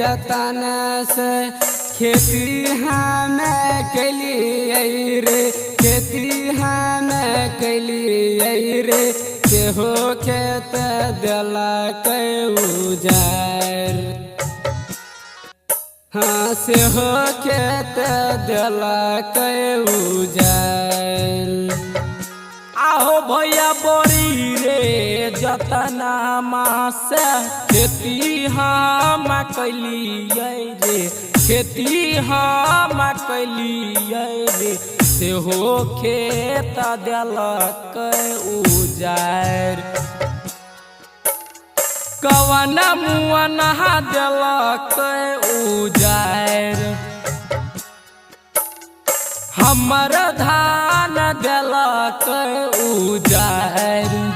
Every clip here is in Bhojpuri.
जतन से खेती हमें कलिए रे, खेती हमें कलिए रे, सेहो खेत दिलक उजाड़। हाँ सेहो खेत दिलक उजाड़। आहो भैया बोरी रे जतना से खेती हम कलिए रे, खेती हम कलिए रे, सेहो खेत दिलक उजाड़। कवन मुअन दिलक उजाड़, हमर धान दिलक उजाड़।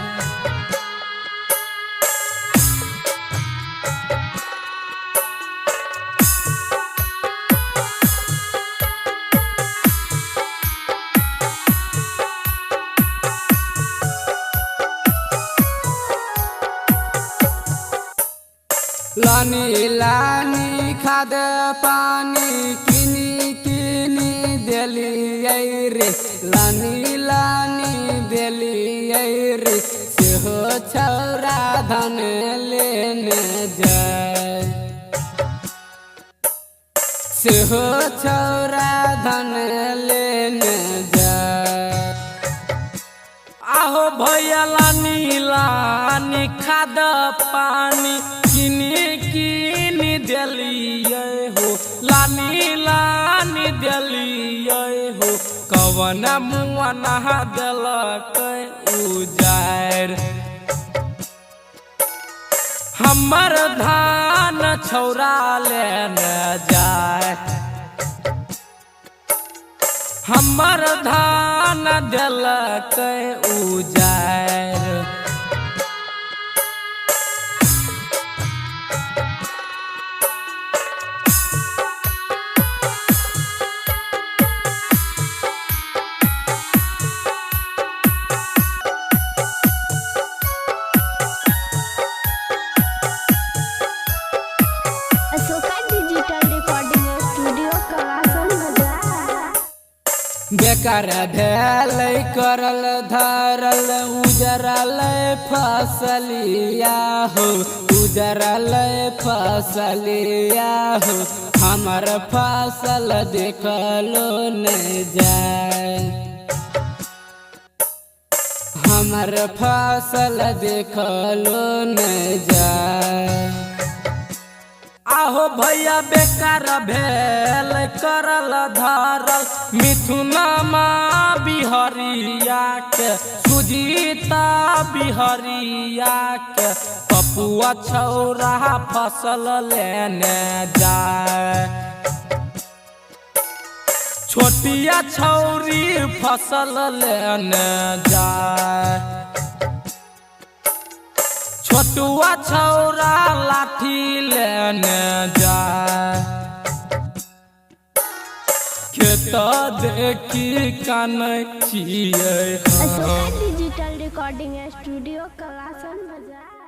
लानी लानी खाद पानी किनी किनी दिलिए रे, लानी लानी दिलिए रे, सेहो छौरा धन लेने जाए, सेहो छौरा धन लेने जाए। आहो भैया लानी लानी खाद पानी किनी किनी दिलिए हो, लानी लानी दिलिए हो, कवन मुअन दिलक उजाड़। हमर धान छौरा लेने जाए, हमर धान दिलक उजाड़। बेकार भेल करल धरल उजरल फसलिया हो, उजरल फसलिया हो, हमर फसल देखलो नहीं जाए, हमर फसल देखलो नहीं जाए। आहो भैया बेकार भेल करल धरल मिथुनमा बिहरिया के, सुजीता बिहरिया के, पपुआ छौरा फसल लेने जाए, छोटिया छौरी फसल लेने जाए, छोटुआ छौरा लाठी लेने जाए। खेत देखी कानै छियै डिजिटल रिकॉर्डिंग स्टूडियो कलासन बाजार।